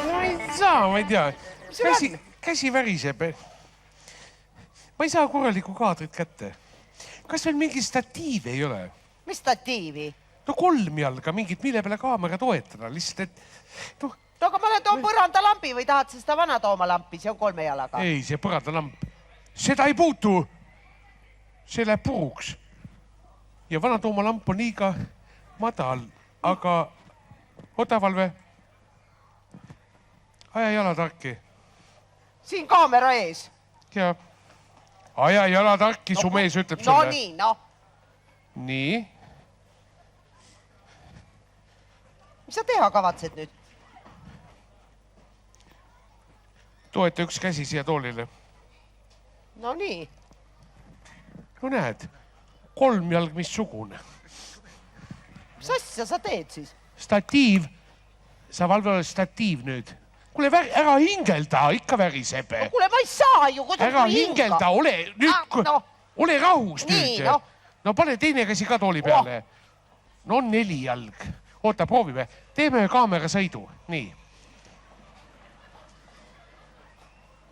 Ma ei saa, ma ei tea. Käsi väriseb. Ma ei saa korralikku kaadrit kätte. Kas veel mingi statiiv ei ole? Mis statiivi? No 3 jalga, mingit, mille peale kaamera toetada. Lihtsalt, et... No aga ma olen toon põrandalampi või tahad seda vana toomalampi? See on 3 jalaga. Ei, see põrandalamp. Seda ei puutu. See läheb puruks. Ja vana toomalamp on liiga madal, aga odavalve. Aja jala tarki. Siin kaamera ees. Ja aja jala tarki, su mees ütleb sulle. No nii, no. Nii. Mis sa teha kavatsed nüüd? Toeta üks käsi siia toolile. No nii. No näed, 3 jalg missugune. Mis asja sa teed siis? Statiiv. Sa valve ole statiiv nüüd. Kuule, ära hingelda, ikka väriseb. No kuule, ma ei saa ju. Ära hingelda, ole nüüd, ole rahus nii, nüüd. No pane teine käsi ka tooli peale. No on 4 jalg. Oota, proovime. Teeme kaamera sõidu. Nii.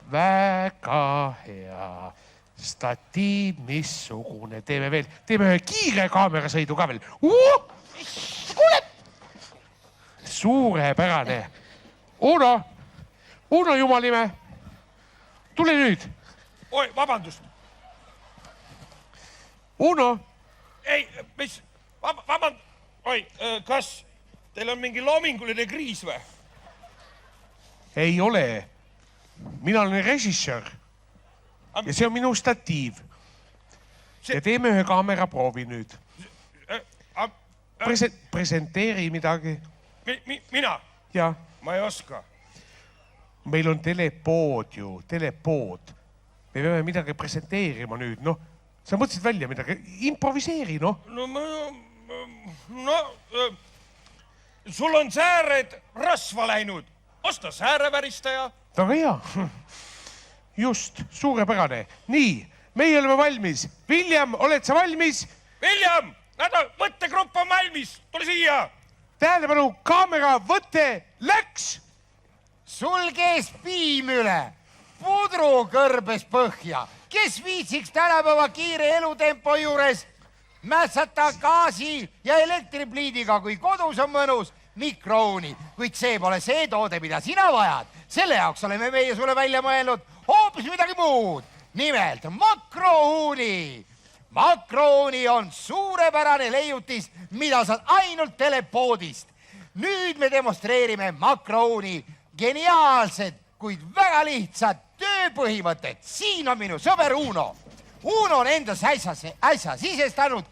Väga hea. Statiiv missugune. Teeme veel. Teeme ühe kiire kaamera sõidu ka veel. Kuule! Suurepärane. Uno jumalime. Tule nüüd. Oi, vabandust. Uno. Ei, mis? Vabandust. Oi, kas teil on mingi loominguline kriis või? Ei ole. Mina olen režissöör. Ja see on minu statiiv. Ja teeme ühe kaamera proovi nüüd. Presenteeri midagi. Mina? Ja. Ma ei oska. Meil on telepood ju, telepood. Me peame midagi presenteerima nüüd, noh. Sa mõtlesid välja midagi, improviseeri, noh. Sul on sääred rasva läinud. Osta sääreväristaja. Väga hea. Just, suurepärane. Nii, meie oleme valmis. William, oled sa valmis? William, võttegrupp on valmis. Tule siia. Tähelepanu, kaamera, võte, läks! Sul kees piim üle, pudru kõrbes põhja. Kes viitsiks tänapäeva kiire elutempo juures mässata gaasi ja elektripliidiga, kui kodus on mõnus mikrouuni. Kuid see pole see toode, mida sina vajad. Selle jaoks oleme meie sulle välja mõelnud hoopis midagi muud. Nimelt makrouuni. Makrouuni on suurepärane leiutis, mida saad ainult telepoodist. Nüüd me demonstreerime makrouuni geniaalsed, kuid väga lihtsad tööpõhimõtted. Siin on minu sõber Uno. Uno on endas äsja sisestanud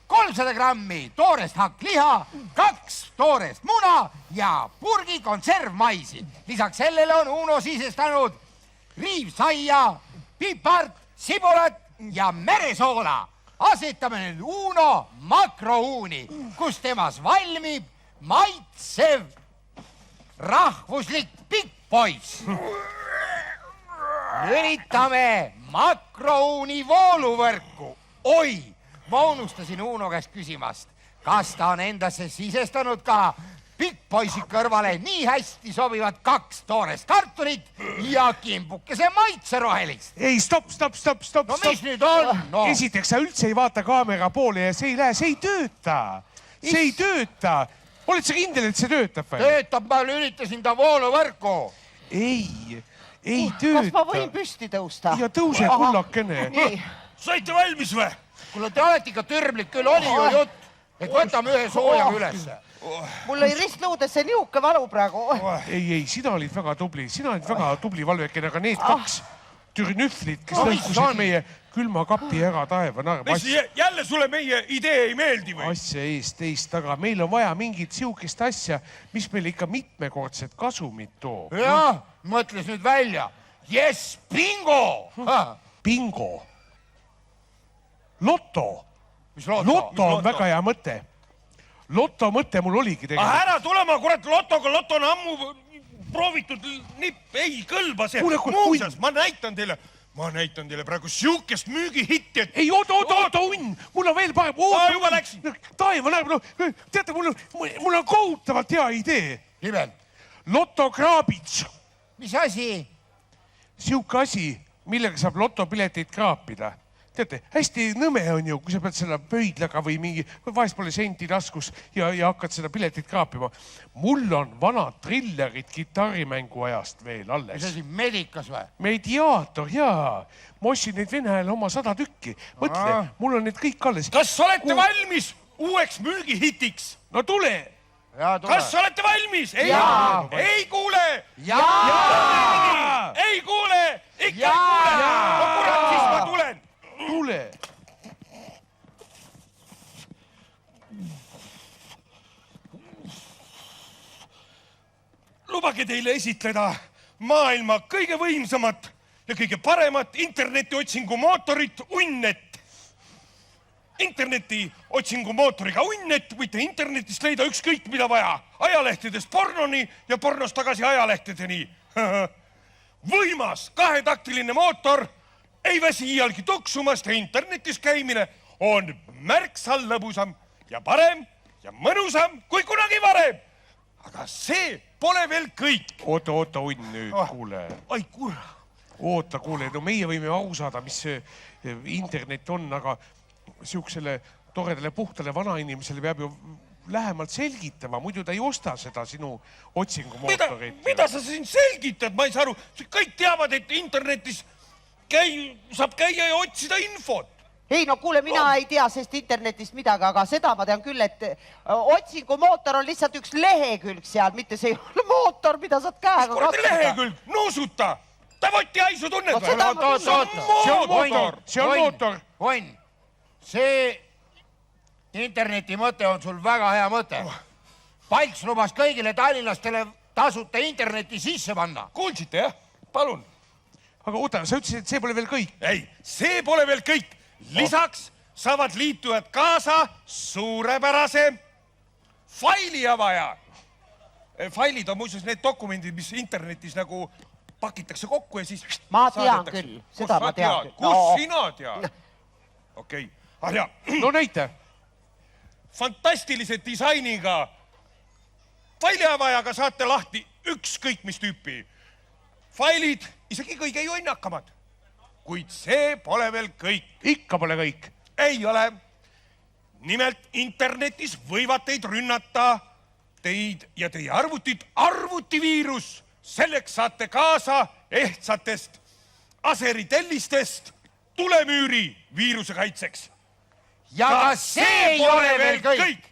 300 grammi toorest hakkliha, 2 toorest muna ja purgi konservmaisi. Lisaks sellele on Uno sisestanud riivsaia, pipart, sibulat ja meresoola. Asetame nüüd Uno makrouuni, kus temas valmib maitsev rahvuslik pikkpoiss. Lülitame makrouuni vooluvõrku. Oi, ma unustasin Uno käest küsimast, kas ta on endasse sisestanud ka pikkpoisi kõrvale nii hästi sobivad 2 toorest kartulit ja kimbukese maitserohelist. Ei, stopp. No mis nüüd on? No. Esiteks, sa üldse ei vaata kaamera poole ja see ei tööta. See ei tööta. Oled sa kindel, et see töötab või? Töötab, ma lülitasin ta vooluvõrku. Ei tööta. Kas ma võin püsti tõusta? Ja tõuse kullakene. Saite valmis või? Kuule, te olete ikka tõrblik, küll oli ju jutt, et võtame ühe soojaga ülesse. Mul oli ristluudesse niuke valu praegu. Ei, sina olid väga tubli. Sina olid väga tubli valvekene, aga need 2 türnüflit, kes lõikusid meie külma kapi ära taevanarv. Jälle sulle meie idee ei meeldi või? Asja eest teist, aga meil on vaja mingit siukest asja, mis meil ikka mitmekordset kasumit toob. Jah, mõtles nüüd välja. Yes, bingo! Bingo. Loto. Mis loto? Loto on väga hea mõte. Loto mõte mul oligi tegelikult. Ära tulema, kurat, lotoga. Loto on ammu proovitud nipp. Ei kõlba see. Muuseas, ma näitan teile. Ma näitan teile praegu siukest müügihitti, et... Ei, oota, Unn, mul on veel parem. Juba läksin. Taeva näeb, teate, mul on kohutavalt hea idee. Nimelt. Lotokraabits. Mis asi? Siuke asi, millega saab lotopileteid kraapida. Teate, hästi nõme on ju, kui sa pead selle pöidlaga või mingi, vahest pole senti taskus ja hakkad seda piletit kraapima. Mul on vanad trillerid kitarrimängu ajast veel alles. Mis asi, medikas või? Mediaator, jaa. Ma ostsin neid Vene ajal oma 100 tükki. Mõtle, mul on need kõik alles. Kas olete valmis uueks müügihitiks? No tule! Kas olete valmis? Jaa! Ei kuule! Jaa! Ei kuule! Ikka ei kuule! No kurat, siis ma tulen! Tule! Lubage teile esitleda maailma kõige võimsamat ja kõige paremat internetiotsingu mootorit Unnet. Interneti otsingumootoriga Unnet võite internetist leida ükskõik mida vaja. Ajalehtedest pornoni ja pornost tagasi ajalehtedeni. Võimas kahetaktiline mootor ei väsi iialgi tuksumast ja internetis käimine on märksa lõbusam ja parem ja mõnusam kui kunagi varem. Aga see pole veel kõik. Oota, Unn nüüd, kuule. Ai, kuule. Oota, kuule, no meie võime au saada, mis see internet on, aga siuksele toredale puhtale vanainimesele peab ju lähemalt selgitama, muidu ta ei osta seda sinu otsingumootorit. Mida sa siin selgitad? Ma ei saa aru. Kõik teavad, et internetis saab käia ja otsida infot. Ei, no kuule, mina ei tea sest internetist midagi, aga seda ma tean küll, et otsingumootor on lihtsalt üks lehekülg seal, mitte see mootor, mida saad käega katsuda. Lehekülg, nuusuta! Tavoti aisu tunned või? See on mootor. Onn, see interneti mõte on sul väga hea mõte. Palks lubas kõigile tallinlastele tasuta interneti sisse panna. Kuulsite, jah? Palun. Aga oota, sa ütlesid, et see pole veel kõik. Ei, see pole veel kõik. Lisaks saavad liitujad kaasa suurepärase failiavaja. Failid on muuseas need dokumendid, mis internetis nagu pakitakse kokku ja siis... Ma tean küll, seda ma tean. Kus sina tead? Okei, Arja. No näita. Fantastilise disainiga failiavajaga saate lahti ükskõik mis tüüpi. Failid isegi kõige jonnakamad. Kuid see pole veel kõik. Ikka pole kõik. Ei ole. Nimelt internetis võivad teid rünnata teid ja teie arvutiviirus. Selleks saate kaasa ehtsatest aseritellistest tulemüüri viiruse kaitseks. Ja ka see ei ole veel kõik.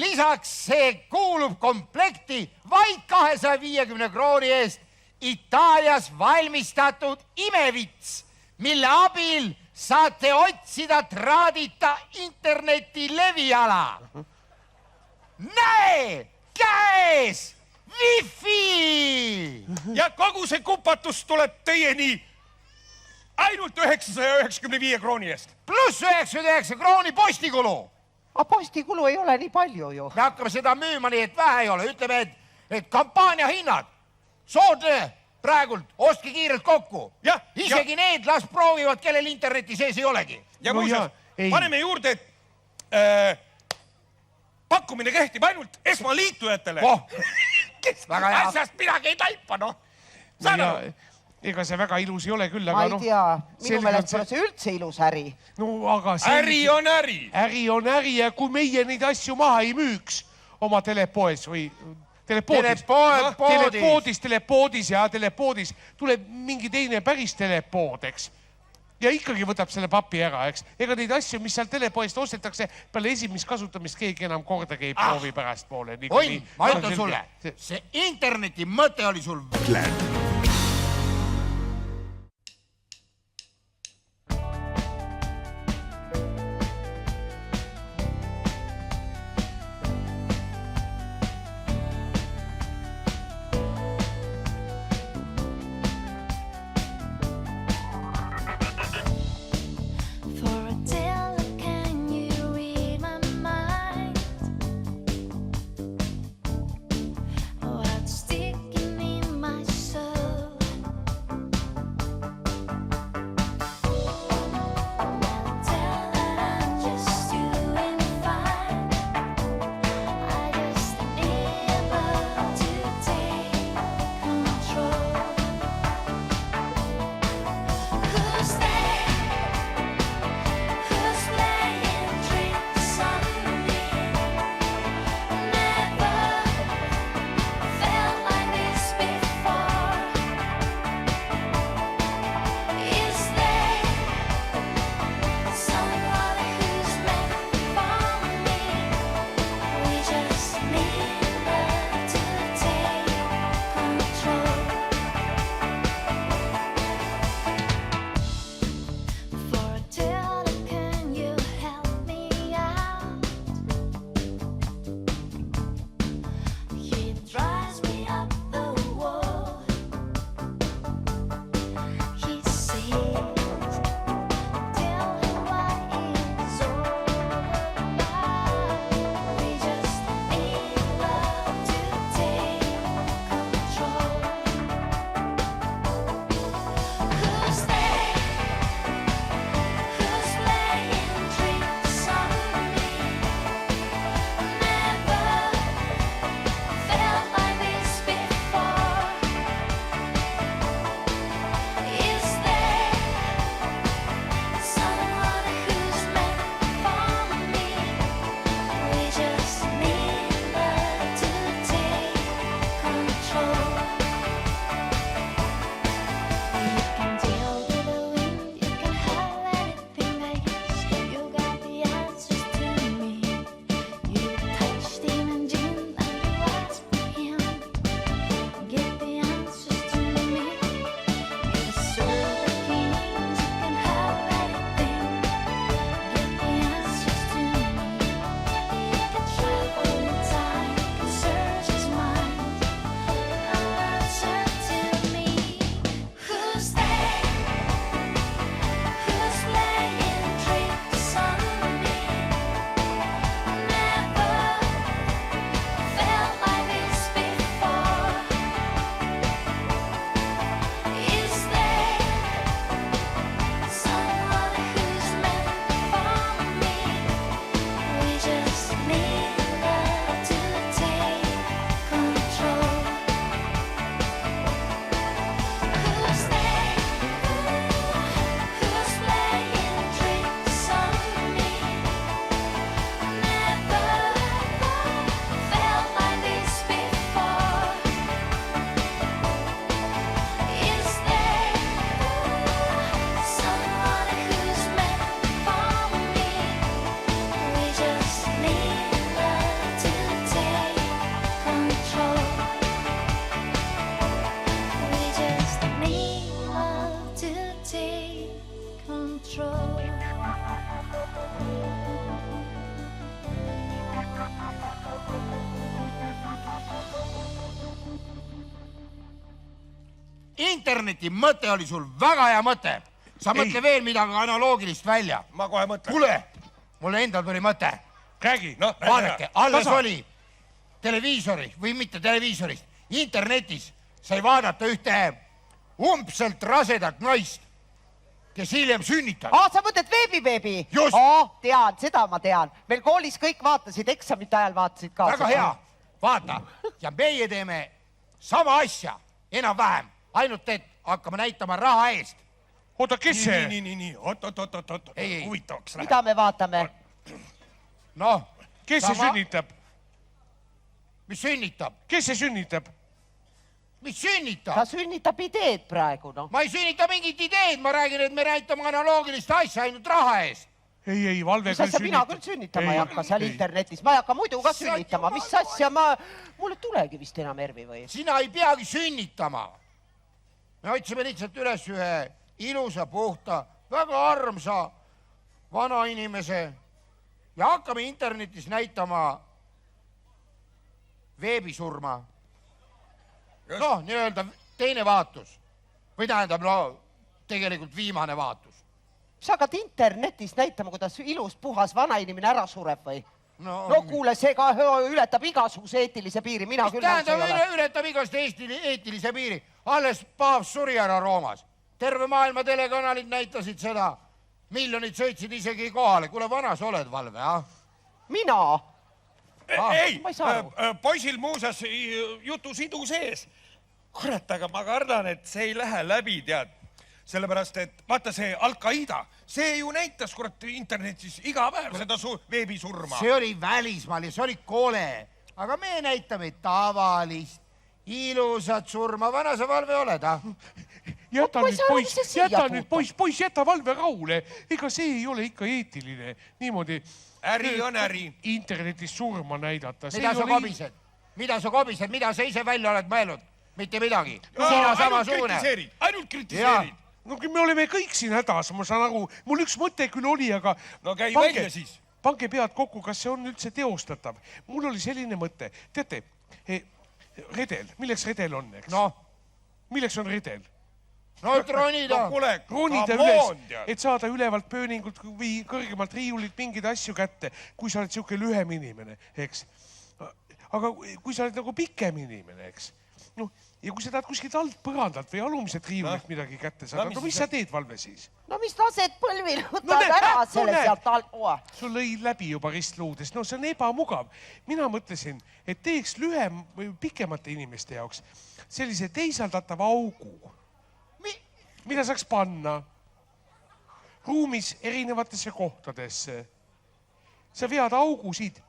Lisaks see kuulub komplekti vaid 250 krooni eest Itaalias valmistatud imevits, mille abil saate otsida traadita interneti leviala. Näe, käes Wi-Fi! Ja kogu see kupatus tuleb teieni ainult 995 krooni eest. Pluss 99 krooni postikulu. Aga postikulu ei ole nii palju ju. Me hakkame seda müüma nii, et vähe ei ole. Ütleme, et kampaania hinnad. Soodne praegult, ostke kiirelt kokku. Isegi need las proovivad, kellel interneti sees ei olegi. Ja muuseas, paneme juurde, et pakkumine kehtib ainult esmaliitujatele. Kes asjast midagi ei taipa, noh. Ega see väga ilus ei ole küll, aga noh... Ma ei tea, minu meelest pole see üldse ilus äri. No aga... Äri on äri. Äri on äri ja kui meie neid asju maha ei müüks oma telepoes või telepoodis tuleb mingi teine päris telepood, eks? Ja ikkagi võtab selle papi ära, eks? Ega neid asju, mis seal telepoest ostetakse, peale esimest kasutamist keegi enam kordagi ei proovi pärast poole. Oi, ma ütlen sulle, see interneti mõte oli sul... Sticking in my soul. interneti mõte oli sul väga hea mõte. Sa mõtle veel midagi analoogilist välja. Ma kohe mõtlen. Kuule, mulle endal tuli mõte. Räägi. No, Vaadake, alles oli televiisori või mitte televiisorist. Internetis sai vaadata ühte umbselt rasedat naist, kes hiljem sünnitab. Sa mõtled veebi? Just. Tean, seda ma tean. Meil koolis kõik vaatasid, eksamite ajal vaatasid ka. Väga hea. Vaata. Ja meie teeme sama asja, enam-vähem. Ainult, et hakkame näitama raha eest. Oota, kes see? Nii. Oot. Ei. Huvitavaks läheb. Mida me vaatame? Noh. Kes see sünnitab? Mis sünnitab? Kes see sünnitab? Mis sünnitab? Ta sünnitab ideed praegu, noh. Ma ei sünnita mingit ideed, ma räägin, et me näitame analoogilist asja ainult raha eest. Ei, Valve Mis asja mina küll sünnitama ei hakka seal internetis. Ma ei hakka muidu ka sünnitama. Mis asja mulle tulegi vist enam Ervi või? Sina ei peagi sünnitama. Me otsime lihtsalt üles ühe ilusa, puhta, väga armsa vana inimese ja hakkame internetis näitama veebisurma. Noh, nii-öelda teine vaatus. Või tähendab, tegelikult viimane vaatus. Sa hakkad internetis näitama, kuidas ilus puhas vana inimene ära sureb või? No kuule, see ka ületab igasuguse eetilise piiri. Mina küll tähendab, ületab igast eetilise piiri. Alles paavst suri ära Roomas. Terve maailma telekanalid näitasid seda. Miljonid sõitsid isegi kohale. Kuule, vana sa oled, Valve, ah? Mina? Ei, Ma ei saa aru. poisil muuseas jutu sidu sees. Kurat, aga ma kardan, et see ei lähe läbi, tead. Sellepärast, et vaata see Al-Qaeda, see ju näitas, kurat, internetis iga päev seda veebisurma. See oli välismaal ja see oli kole. Aga me näitame tavalist, ilusat surma. Vana sa, Valve, oled, ah? Jäta nüüd, poiss, jäta Valve rahule. Ega see ei ole ikka eetiline. Niimoodi Äri on äri. internetis surma näidata. Mida sa kobised? Mida sa ise välja oled mõelnud? Mitte midagi. Sina samasugune. Ainult kritiseerid. No me oleme kõik siin hädas, ma saan aru. Mul üks mõte küll oli, aga... No käi välja siis. Pange pead kokku, kas see on üldse teostatav. Mul oli selline mõte. Teate, redel. Milleks redel on, eks? Noh. Milleks on redel? No, et ronida. Ronida üles, et saada ülevalt pööningult või kõrgemalt riiulit mingeid asju kätte, kui sa oled siuke lühem inimene, eks. Aga kui sa oled nagu pikem inimene, eks. No, ja kui sa tahad kuskilt alt põrandalt või alumiselt riiulit midagi kätte saada, no mis sa teed, Valve, siis? No mis lased põlvil, võtad ära selle sealt alt. Sul lõi läbi juba ristluudest, no see on ebamugav. Mina mõtlesin, et teeks lühem või pikemate inimeste jaoks sellise teisaldatava augu, mida saaks panna ruumis erinevatesse kohtadesse. Sa vead augu siit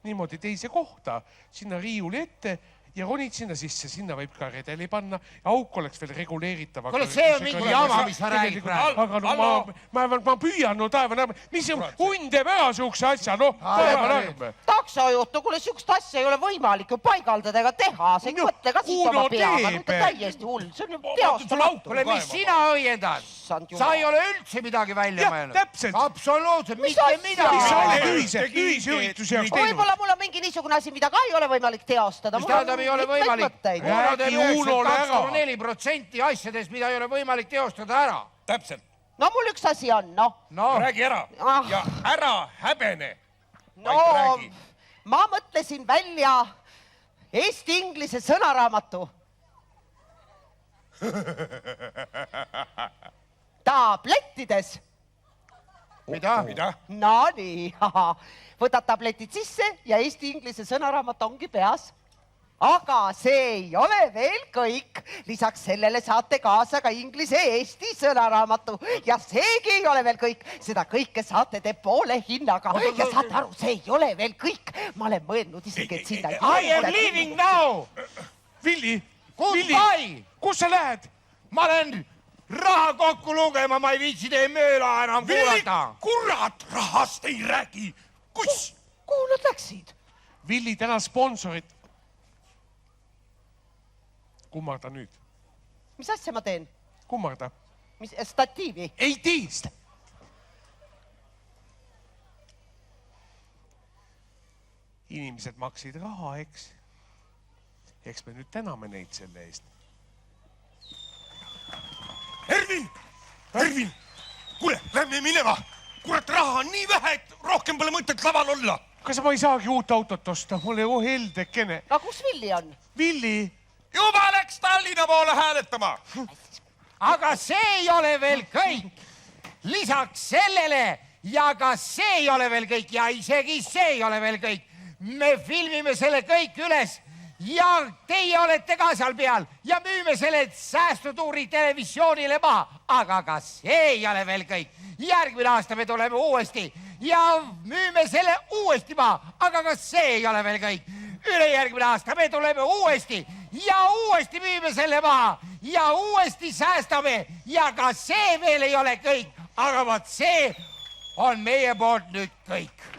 niimoodi teise kohta, sinna riiuli ette ja ronid sinna sisse, sinna võib ka redeli panna ja auk oleks veel reguleeritav. Kuule, see on mingi jama, mis sa räägid praegu. Aga no ma püüan, no taeva, mis see hund teeb ära siukse asja, noh, taeva. Taksojuhtu, kuule, siukest asja ei ole võimalik ju paigaldada ega teha, see ei mõtle ka siit oma peaga, nüüd on täiesti hull, see on ju teostamatu. Kuule, mis sina õiendad? Sa ei ole üldse midagi välja mõelnud. Täpselt. Absoluutselt, mitte midagi. Mis sa oled ühisürituse jaoks teinud? Võib-olla mul on mingi niisugune asi, mida ka ei ole võimalik teostada. Mis tähendab ei ole võimalik? Uno teeb 92,4% asjadest, mida ei ole võimalik teostada ära. Täpselt. No mul üks asi on, noh. Räägi ära ja ära häbene. No, ma mõtlesin välja eesti-inglise sõnaraamatu. Tablettides. Mida? No nii, võtad tabletid sisse ja eesti-inglise sõnaraamat ongi peas. Aga see ei ole veel kõik. Lisaks sellele saate kaasa ka inglise-eesti sõnaraamatu. Ja seegi ei ole veel kõik. Seda kõike saate te poole hinnaga. Ja saate aru, see ei ole veel kõik. Ma olen mõelnud isegi, et sinna... I am leaving now! Villi, kus sa lähed? Ma olen raha kokku lugema, ma ei viitsi teie mööla enam kuulata. Kurat, rahast ei räägi. Kus? Kuhu nad läksid? Villi, täna sponsorit. Kummarda nüüd. Mis asja ma teen? Kummarda. Mis statiivi? Ei tiist. Inimesed maksid raha, eks? Eks me nüüd täname neid selle eest. Ervin, kuule, lähme minema. Kurat, raha on nii vähe, et rohkem pole mõtet laval olla. kas ma ei saagi uut autot osta? Mul ei ole heldekene. aga kus Villi on? Villi? Juba läks Tallinna poole hääletama. aga see ei ole veel kõik. Lisaks sellele ja ka see ei ole veel kõik ja isegi see ei ole veel kõik. Me filmime selle kõik üles ja teie olete ka seal peal ja müüme selle säästutuuri televisioonile maha. aga ka see ei ole veel kõik. Järgmine aasta me tuleme uuesti ja müüme selle uuesti maha. aga ka see ei ole veel kõik. Ülejärgmine aasta me tuleme uuesti ja uuesti müüme selle maha ja uuesti säästame ja ka see veel ei ole kõik. aga vaat see on meie poolt nüüd kõik.